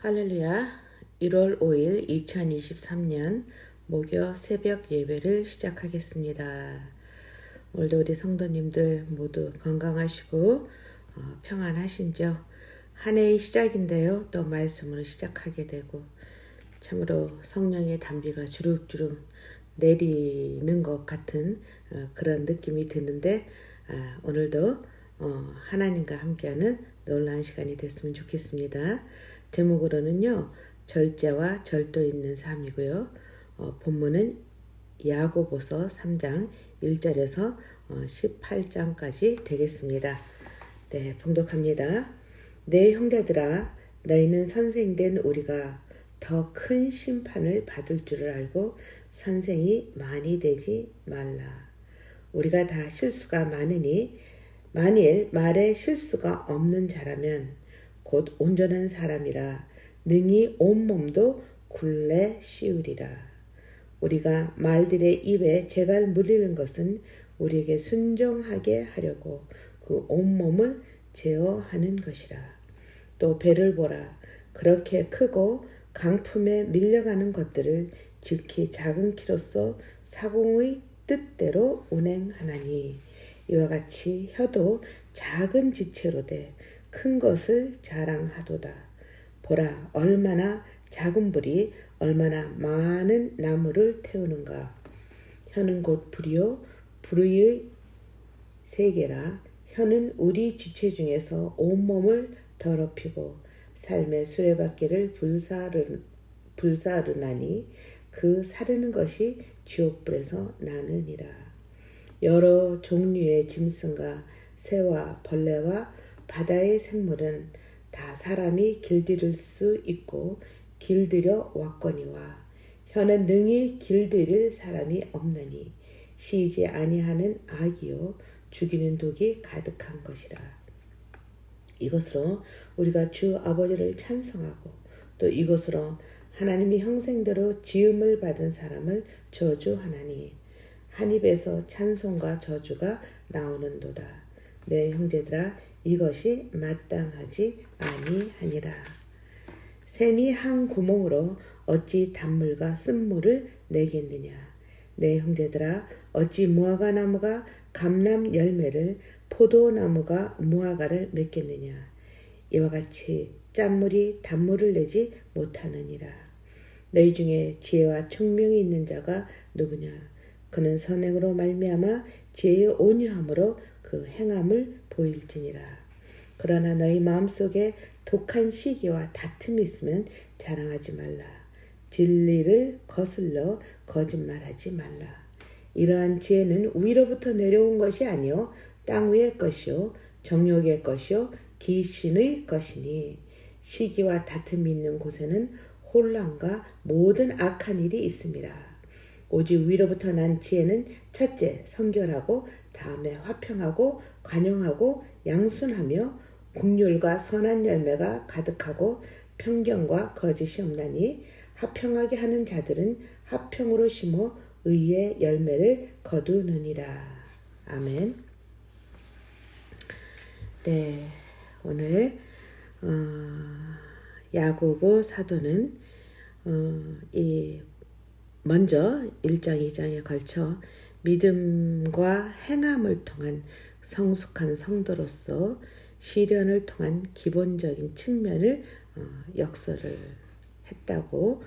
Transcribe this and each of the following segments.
할렐루야. 1월 5일 2023년 목요 새벽 예배를 시작하겠습니다. 오늘도 우리 성도님들 모두 건강하시고 평안하신죠? 한 해의 시작인데요. 또 말씀으로 시작하게 되고 참으로 성령의 단비가 주룩주룩 내리는 것 같은 그런 느낌이 드는데 오늘도 하나님과 함께하는 놀라운 시간이 됐으면 좋겠습니다. 제목으로는요, 절제와 절도 있는 삶이고요. 본문은 야고보서 3장 1절에서 18장까지 되겠습니다. 네, 봉독합니다. 내 형제들아, 너희는 선생된 우리가 더 큰 심판을 받을 줄을 알고 선생이 많이 되지 말라. 우리가 다 실수가 많으니 만일 말에 실수가 없는 자라면 곧 온전한 사람이라 능히 온몸도 굴레 씌우리라. 우리가 말들의 입에 재갈 물리는 것은 우리에게 순종하게 하려고 그 온몸을 제어하는 것이라. 또 배를 보라. 그렇게 크고 강품에 밀려가는 것들을 지극히 작은 키로서 사공의 뜻대로 운행하나니 이와 같이 혀도 작은 지체로 돼 큰 것을 자랑하도다. 보라, 얼마나 작은 불이 얼마나 많은 나무를 태우는가. 혀는 곧 불이요 불의 세계라. 혀는 우리 지체 중에서 온몸을 더럽히고 삶의 수레바퀴를 불사르나니 그 사르는 것이 지옥불에서 나느니라. 여러 종류의 짐승과 새와 벌레와 바다의 생물은 다 사람이 길들일 수 있고 길들여 왔거니와 혀는 능히 길들일 사람이 없느니 쉬지 아니하는 악이요 죽이는 독이 가득한 것이라. 이것으로 우리가 주 아버지를 찬송하고 또 이것으로 하나님의 형상대로 지음을 받은 사람을 저주하나니 한 입에서 찬송과 저주가 나오는도다. 내 형제들아, 이것이 마땅하지 아니하니라. 샘이 한 구멍으로 어찌 단물과 쓴물을 내겠느냐. 내 형제들아, 어찌 무화과 나무가 감람 열매를 포도나무가 무화과를 맺겠느냐. 이와 같이 짠물이 단물을 내지 못하느니라. 너희 중에 지혜와 총명이 있는 자가 누구냐. 그는 선행으로 말미암아 지혜의 온유함으로 그 행함을 보일지니라. 그러나 너희 마음속에 독한 시기와 다툼이 있으면 자랑하지 말라. 진리를 거슬러 거짓말하지 말라. 이러한 지혜는 위로부터 내려온 것이 아니요 땅 위의 것이요 정욕의 것이요 귀신의 것이니 시기와 다툼이 있는 곳에는 혼란과 모든 악한 일이 있습니다. 오직 위로부터 난 지혜는 첫째 성결하고 다음에 화평하고 관용하고 양순하며 긍휼과 선한 열매가 가득하고 편견과 거짓이 없나니 화평하게 하는 자들은 화평으로 심어 의의 열매를 거두느니라. 아멘. 네, 오늘 야고보 사도는 먼저 1장, 2장에 걸쳐 믿음과 행함을 통한 성숙한 성도로서 시련을 통한 기본적인 측면을 역설을 했다고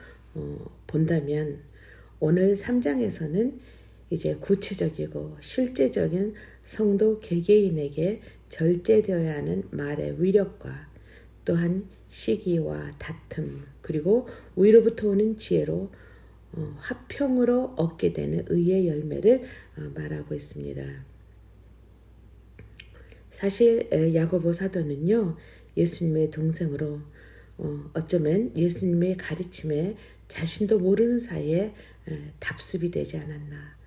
본다면 오늘 3장에서는 이제 구체적이고 실제적인 성도 개개인에게 절제되어야 하는 말의 위력과 또한 시기와 다툼 그리고 위로부터 오는 지혜로 화평으로 얻게 되는 의의 열매를 말하고 있습니다. 사실 야고보 사도는요, 예수님의 동생으로 어쩌면 예수님의 가르침에 자신도 모르는 사이에 답습이 되지 않았나.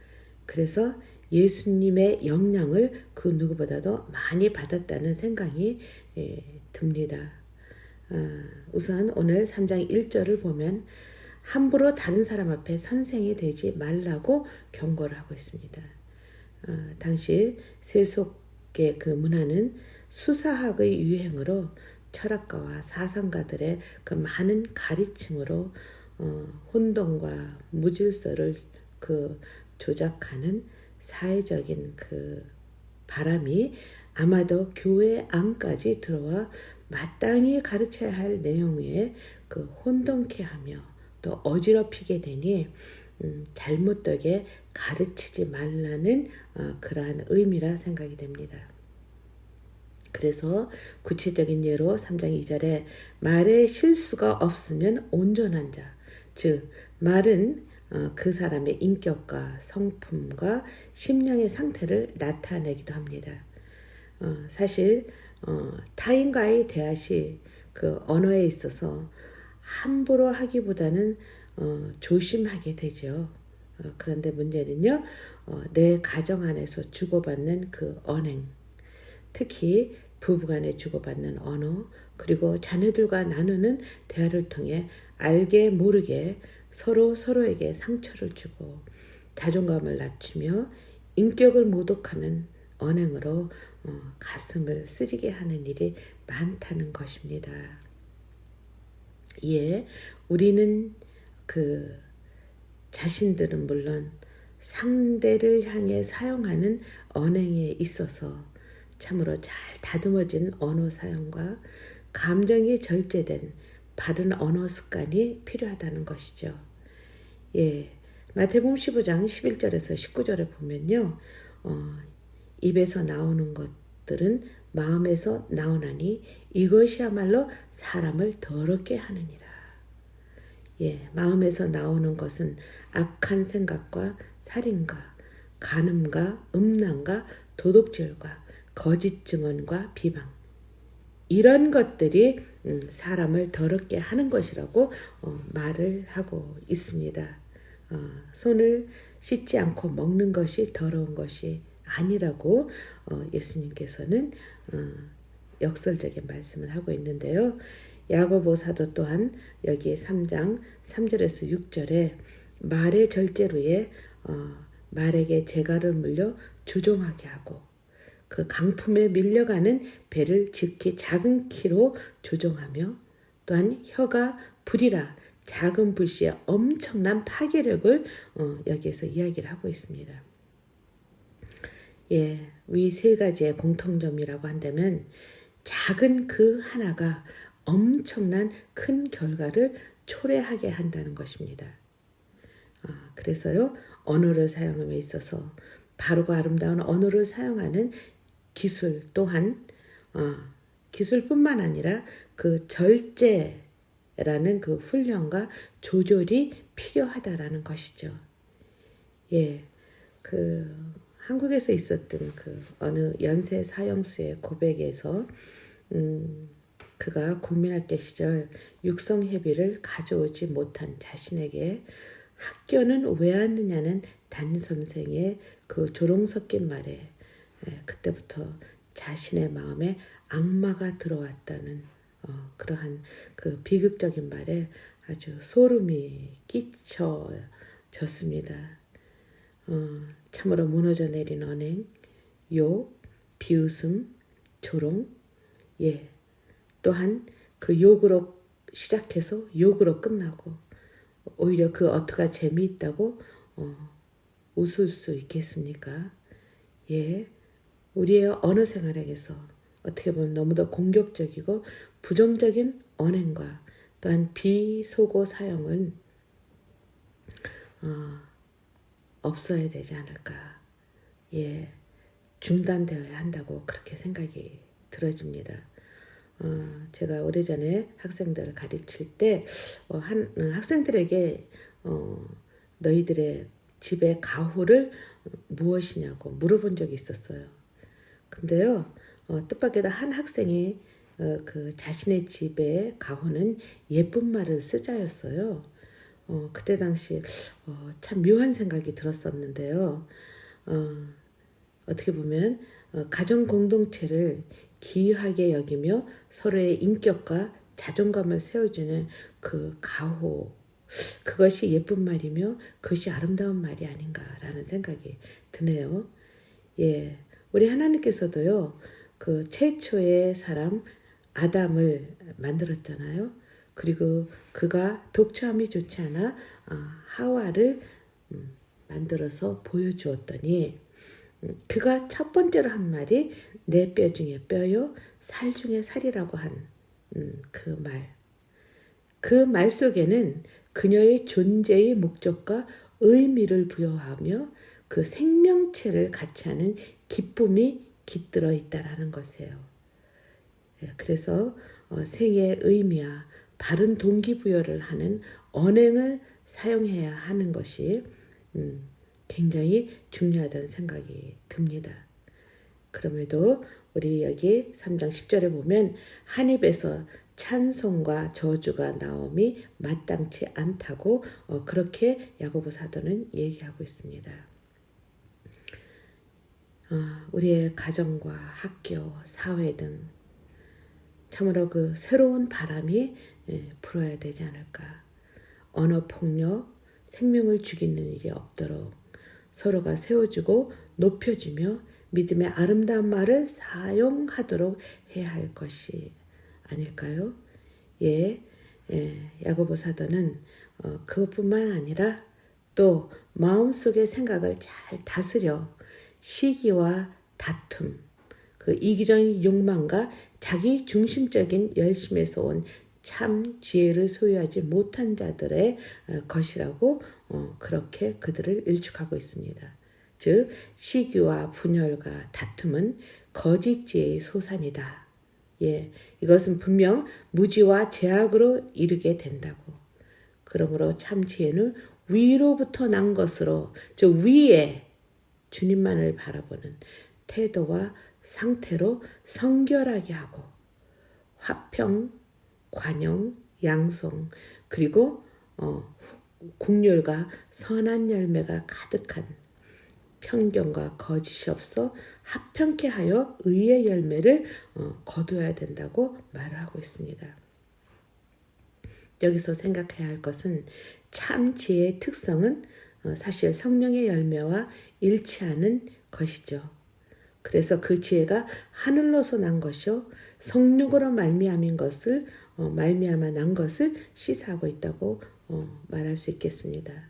그래서 예수님의 영향을 그 누구보다도 많이 받았다는 생각이 듭니다. 우선 오늘 3장 1절을 보면 함부로 다른 사람 앞에 선생이 되지 말라고 경고를 하고 있습니다. 당시 세속의 그 문화는 수사학의 유행으로 철학가와 사상가들의 그 많은 가르침으로 혼돈과 무질서를 그 조작하는 사회적인 그 바람이 아마도 교회 안까지 들어와 마땅히 가르쳐야 할 내용에 그 혼돈케 하며 또 어지럽히게 되니 잘못되게 가르치지 말라는 그러한 의미라 생각이 됩니다. 그래서 구체적인 예로 3장 2절에 말에 실수가 없으면 온전한 자, 즉 말은 그 사람의 인격과 성품과 심령의 상태를 나타내기도 합니다. 사실 타인과의 대화 시 그 언어에 있어서 함부로 하기보다는 조심하게 되죠. 그런데 문제는요, 내 가정 안에서 주고받는 그 언행, 특히 부부간에 주고받는 언어, 그리고 자녀들과 나누는 대화를 통해 알게 모르게 서로에게 상처를 주고 자존감을 낮추며 인격을 모독하는 언행으로 가슴을 쓰리게 하는 일이 많다는 것입니다. 이에 우리는 그 자신들은 물론 상대를 향해 사용하는 언행에 있어서 참으로 잘 다듬어진 언어 사용과 감정이 절제된 바른 언어 습관이 필요하다는 것이죠. 예, 마태복음 15장 11절에서 19절에 보면요, 입에서 나오는 것들은 마음에서 나오나니 이것이야말로 사람을 더럽게 하느니라. 예, 마음에서 나오는 것은 악한 생각과 살인과 간음과 음란과 도둑질과 거짓 증언과 비방, 이런 것들이 사람을 더럽게 하는 것이라고 말을 하고 있습니다. 손을 씻지 않고 먹는 것이 더러운 것이 아니라고 예수님께서는 역설적인 말씀을 하고 있는데요. 야고보 사도 또한 여기 3장 3절에서 6절에 말의 절제로에 말에게 재갈을 물려 조종하게 하고 그 강품에 밀려가는 배를 지극히 작은 키로 조종하며 또한 혀가 불이라 작은 불씨에 엄청난 파괴력을 여기에서 이야기를 하고 있습니다. 예, 위 세 가지의 공통점이라고 한다면 작은 그 하나가 엄청난 큰 결과를 초래하게 한다는 것입니다. 그래서요, 언어를 사용함에 있어서 바르고 아름다운 언어를 사용하는 기술 또한 기술뿐만 아니라 그 절제라는 그 훈련과 조절이 필요하다라는 것이죠. 예, 그 한국에서 있었던 그 어느 연세 사형수의 고백에서 그가 국민학교 시절 육성회비를 가져오지 못한 자신에게 학교는 왜 왔느냐는 담임선생의 그 조롱 섞인 말에 그때부터 자신의 마음에 악마가 들어왔다는 그러한 그 비극적인 말에 아주 소름이 끼쳐졌습니다. 참으로 무너져 내린 언행, 욕, 비웃음, 조롱, 예, 또한 그 욕으로 시작해서 욕으로 끝나고 오히려 그 어투가 재미있다고 웃을 수 있겠습니까? 예, 우리의 언어 생활에서 어떻게 보면 너무도 공격적이고 부정적인 언행과 또한 비속어 사용은 없어야 되지 않을까. 예, 중단되어야 한다고 그렇게 생각이 들어집니다. 제가 오래전에 학생들을 가르칠 때 학생들에게 너희들의 집의 가후를 무엇이냐고 물어본 적이 있었어요. 근데요, 뜻밖에도 한 학생이 그 자신의 집의 가후는 예쁜 말을 쓰자였어요. 그때 당시 참 묘한 생각이 들었었는데요. 어떻게 보면 가정 공동체를 기이하게 여기며 서로의 인격과 자존감을 세워주는 그 가호, 그것이 예쁜 말이며 그것이 아름다운 말이 아닌가라는 생각이 드네요. 예, 우리 하나님께서도요, 그 최초의 사람 아담을 만들었잖아요. 그리고 그가 독처함이 좋지 않아 하와를 만들어서 보여주었더니 그가 첫 번째로 한 말이 내 뼈 중에 뼈요 살 중에 살이라고 한 그 말. 그 말 속에는 그녀의 존재의 목적과 의미를 부여하며 그 생명체를 같이 하는 기쁨이 깃들어 있다라는 것이에요. 그래서 생의 의미와 바른 동기부여를 하는 언행을 사용해야 하는 것이 굉장히 중요하다는 생각이 듭니다. 그럼에도 우리 여기 3장 10절에 보면 한 입에서 찬송과 저주가 나옴이 마땅치 않다고 그렇게 야고보 사도는 얘기하고 있습니다. 우리의 가정과 학교, 사회 등 참으로 그 새로운 바람이 불어야 되지 않을까. 언어폭력, 생명을 죽이는 일이 없도록 서로가 세워주고 높여주며 믿음의 아름다운 말을 사용하도록 해야 할 것이 아닐까요? 야고보 사도는 그것뿐만 아니라 또 마음속의 생각을 잘 다스려 시기와 다툼, 그 이기적인 욕망과 자기 중심적인 열심에서 온 참 지혜를 소유하지 못한 자들의 것이라고 그렇게 그들을 일축하고 있습니다. 즉 시기와 분열과 다툼은 거짓 지혜의 소산이다. 이것은 분명 무지와 제약으로 이르게 된다고. 그러므로 참 지혜는 위로부터 난 것으로, 즉 위에 주님만을 바라보는 태도와 상태로 성결하게 하고 화평, 관용, 양성, 그리고 국률과 선한 열매가 가득한 편견과 거짓이 없어 합평케 하여 의의 열매를 거두어야 된다고 말을 하고 있습니다. 여기서 생각해야 할 것은 참 지혜의 특성은 사실 성령의 열매와 일치하는 것이죠. 그래서 그 지혜가 하늘로서 난 것이요 성육으로 말미암아 난 것을 시사하고 있다고 말할 수 있겠습니다.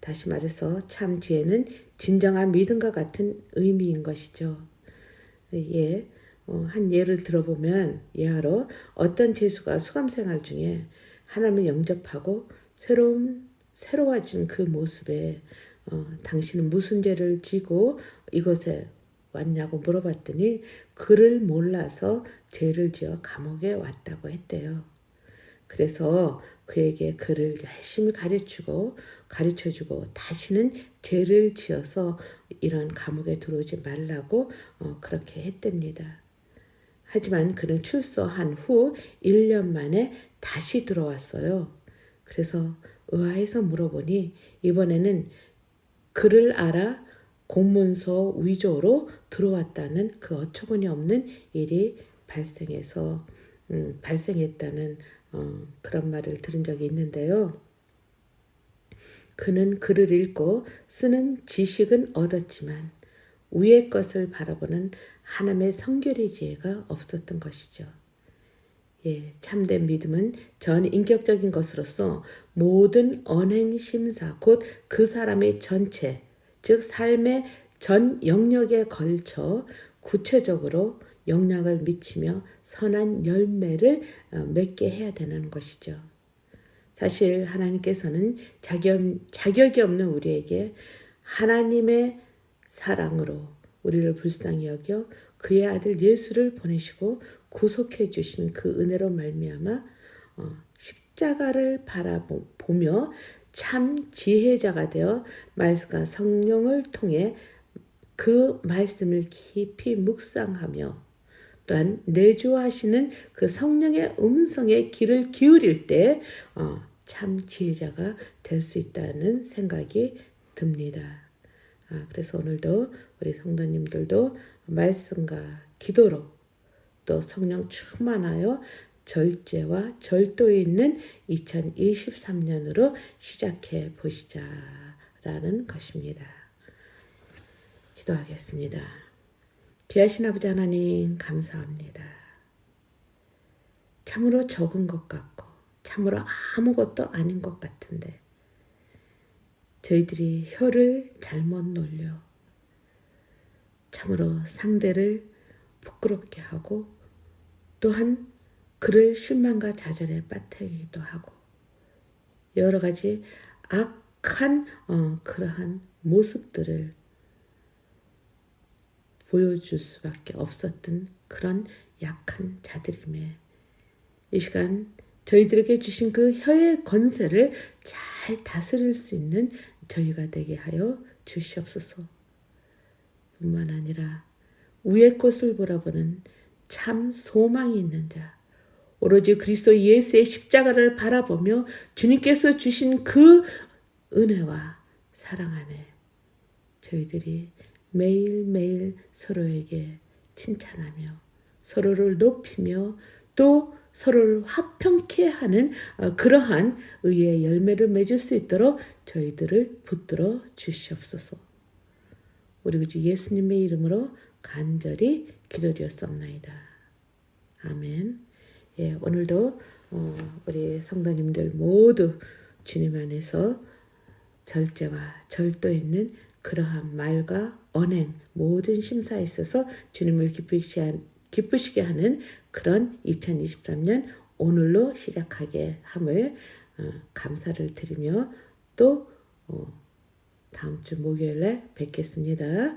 다시 말해서 참 지혜는 진정한 믿음과 같은 의미인 것이죠. 한 예를 들어보면 예하로 어떤 죄수가 수감생활 중에 하나님을 영접하고 새로워진 그 모습에 당신은 무슨 죄를 지고 이곳에 왔냐고 물어봤더니 그를 몰라서 죄를 지어 감옥에 왔다고 했대요. 그래서 그에게 그를 열심히 가르쳐주고 다시는 죄를 지어서 이런 감옥에 들어오지 말라고 그렇게 했답니다. 하지만 그는 출소한 후 1년 만에 다시 들어왔어요. 그래서 의아해서 물어보니 이번에는 그를 알아 공문서 위조로 들어왔다는 그 어처구니 없는 일이 발생했다는 그런 말을 들은 적이 있는데요. 그는 글을 읽고 쓰는 지식은 얻었지만 위의 것을 바라보는 하나님의 성결의 지혜가 없었던 것이죠. 참된 믿음은 전 인격적인 것으로서 모든 언행 심사 곧 그 사람의 전체 즉 삶의 전 영역에 걸쳐 구체적으로 영향을 미치며 선한 열매를 맺게 해야 되는 것이죠. 사실 하나님께서는 자격이 없는 우리에게 하나님의 사랑으로 우리를 불쌍히 여겨 그의 아들 예수를 보내시고 구속해 주신 그 은혜로 말미암아 십자가를 바라보며 참 지혜자가 되어 말씀과 성령을 통해 그 말씀을 깊이 묵상하며 또한 내주하시는 그 성령의 음성에 귀를 기울일 때 참 지혜자가 될 수 있다는 생각이 듭니다. 그래서 오늘도 우리 성도님들도 말씀과 기도로 또 성령 충만하여 절제와 절도에 있는 2023년으로 시작해 보시자라는 것입니다. 기도하겠습니다. 귀하신 아버지 하나님 감사합니다. 참으로 적은 것 같고 참으로 아무것도 아닌 것 같은데 저희들이 혀를 잘못 놀려 참으로 상대를 부끄럽게 하고 또한 그를 실망과 좌절에 빠뜨리기도 하고 여러 가지 악한 그러한 모습들을 보여줄 수밖에 없었던 그런 약한 자들임에 이 시간 저희들에게 주신 그 혀의 권세를 잘 다스릴 수 있는 저희가 되게 하여 주시옵소서. 뿐만 아니라 위의 것을 바라보는 참 소망이 있는 자, 오로지 그리스도 예수의 십자가를 바라보며 주님께서 주신 그 은혜와 사랑 안에 저희들이 매일매일 서로에게 칭찬하며 서로를 높이며 또 서로를 화평케 하는 그러한 의의 열매를 맺을 수 있도록 저희들을 붙들어 주시옵소서. 우리 구주 예수님의 이름으로 간절히 기도드렸사옵나이다. 아멘. 예, 오늘도 우리 성도님들 모두 주님 안에서 절제와 절도 있는 그러한 말과 언행 모든 심사에 있어서 주님을 기쁘시게 하는 그런 2023년 오늘로 시작하게 함을 감사를 드리며 또 다음 주 목요일에 뵙겠습니다.